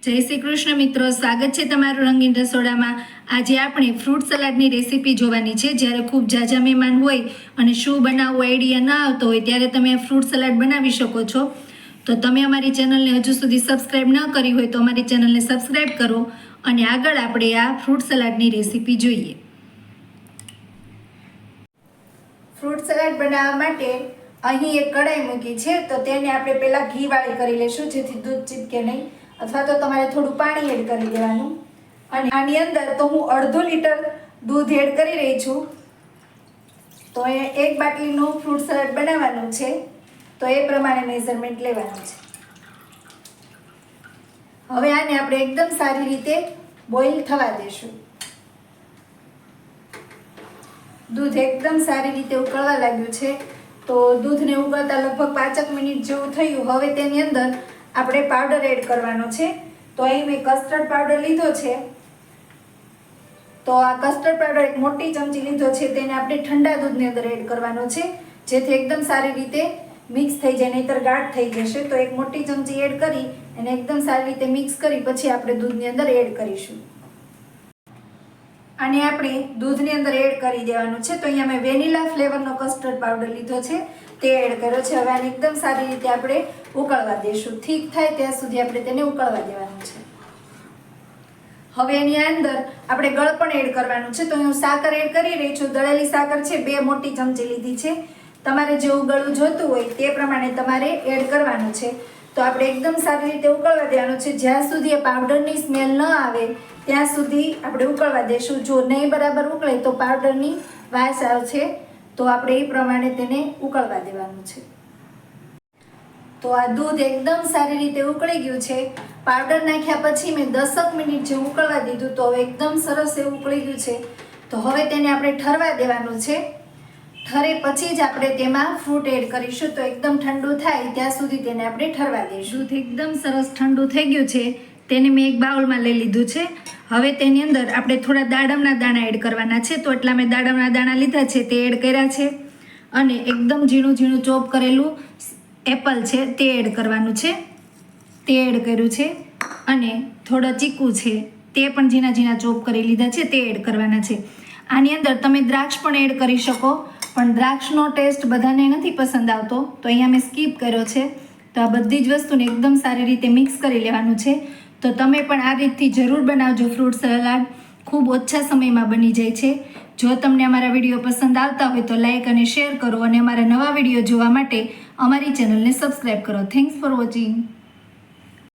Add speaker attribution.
Speaker 1: જય શ્રી કૃષ્ણ મિત્રો, સ્વાગત છે તમારું રંગીન રસોડામાં। આજે આપણે ફ્રૂટ સલાડની રેસીપી જોવાની છે। જ્યારે ખૂબ ઝાઝા મહેમાન હોય અને શું બનાવવું આઈડિયા ના આવતો હોય ત્યારે તમે ફ્રૂટ સલાડ બનાવી શકો છો। તો તમે અમારી ચેનલને હજુ સુધી સબસ્ક્રાઈબ ન કરી હોય તો અમારી ચેનલને સબસ્ક્રાઈબ કરો અને આગળ આપણે આ ફ્રૂટ સલાડની રેસીપી જોઈએ। ફ્રૂટ સલાડ બનાવવા માટે અહીં એક કઢાઈ મૂકી છે, તો તેને આપણે પહેલાં ઘીવાળી કરી લઈશું જેથી દૂધ ચીપકે નહીં, અથવા તો તમારે થોડું પાણી એડ કરી દેવાનું। અને આની અંદર તો હું 1/2 લીટર દૂધ એડ કરી રહી છું। તો એ એક બાટલીનું ફ્રૂટ સલાડ બનાવવાનું છે, તો એ પ્રમાણે મેઝરમેન્ટ લેવાનું છે। હવે આને આપણે એકદમ સારી રીતે બોઇલ થવા દેશું। દૂધ એકદમ સારી રીતે ઉકળવા લાગ્યું છે, તો દૂધને ઉકળતા લગભગ 5 મિનિટ જેવું થયું। હવે તેની અંદર આપણે પાવડર એડ કરવાનો છે। તો અહીં મેં કસ્ટર્ડ પાવડર લીધો છે, તો આ કસ્ટર્ડ પાવડર એક મોટી ચમચી લીધો છે, તેને આપણે ઠંડા દૂધની અંદર એડ કરવાનો છે જેથી એકદમ સારી રીતે મિક્સ થઈ જાય, નહીતર ગાઢ થઈ જશે। તો એક મોટી ચમચી એડ કરી અને એકદમ સારી રીતે મિક્સ કરી પછી આપણે દૂધની અંદર એડ કરીશું। આને આપણે દૂધની અંદર એડ કરી દેવાનું છે। તો અહીંયા મેં વેનીલા ફ્લેવરનો કસ્ટર્ડ પાવડર લીધો છે, તે એડ કર્યો છે। હવે આને એકદમ સારી રીતે આપણે ઉકળવા દઈશું। ઠીક થાય ત્યાં સુધી આપણે તેને ઉકળવા દેવાનું છે। હવે એની અંદર આપણે ગળપણ એડ કરવાનું છે, તો હું સાકર એડ કરી રહી છું। દળેલી સાકર છે 2 મોટી ચમચી લીધી છે। તમારે જેવું ગળું જોતું હોય તે પ્રમાણે તમારે એડ કરવાનું છે। તો આપણે એકદમ સારી રીતે ઉકળવા દેવાનું છે, જ્યાં સુધી એ પાવડરની સ્મેલ ન આવે ત્યાં સુધી આપણે ઉકળવા દેશું। જો નહીં બરાબર ઉકળે તો પાવડરની વાસ આવશે, તો આપણે એ પ્રમાણે તેને ઉકળવા દેવાનું છે। તો આ દૂધ એકદમ સારી રીતે ઉકળી ગયું છે। પાવડર નાખ્યા પછી મેં 10 મિનિટ જેવું ઉકળવા દીધું, તો હવે એકદમ સરસ એવું ઉકળી ગયું છે। તો હવે તેને આપણે ઠરવા દેવાનું છે। ઠરે પછી જ આપણે તેમાં ફ્રૂટ એડ કરીશું। તો એકદમ ઠંડુ થાય ત્યાં સુધી તેને આપણે ઠરવા દઈશું। દૂધ એકદમ સરસ ઠંડુ થઈ ગયું છે, તેને મેં એક બાઉલમાં લઈ લીધું છે। હવે તેની અંદર આપણે થોડા દાડમના દાણા એડ કરવાના છે, તો એટલા મેં દાડમના દાણા લીધા છે તે એડ કર્યા છે। અને એકદમ ઝીણું ઝીણું ચોપ કરેલું એપલ છે તે એડ કરવાનું છે, તે એડ કર્યું છે। અને થોડા ચીકુ છે તે પણ ઝીણા ઝીણા ચોપ કરી લીધા છે, તે એડ કરવાના છે। આની અંદર તમે દ્રાક્ષ પણ એડ કરી શકો, પણ દ્રાક્ષનો ટેસ્ટ બધાને નથી પસંદ આવતો, તો અહીંયા મેં સ્કીપ કર્યો છે। તો આ બધી જ વસ્તુને એકદમ સારી રીતે મિક્સ કરી લેવાનું છે। તો તમે પણ આ રીતથી જરૂર બનાવજો ફ્રૂટ સલાડ, ખૂબ ઓછા સમયમાં બની જાય છે। જો તમને અમારા વિડીયો પસંદ આવતા હોય તો લાઈક અને શેર કરો, અને અમારા નવા વિડીયો જોવા માટે અમારી ચેનલને સબસ્ક્રાઈબ કરો। Thanks for watching.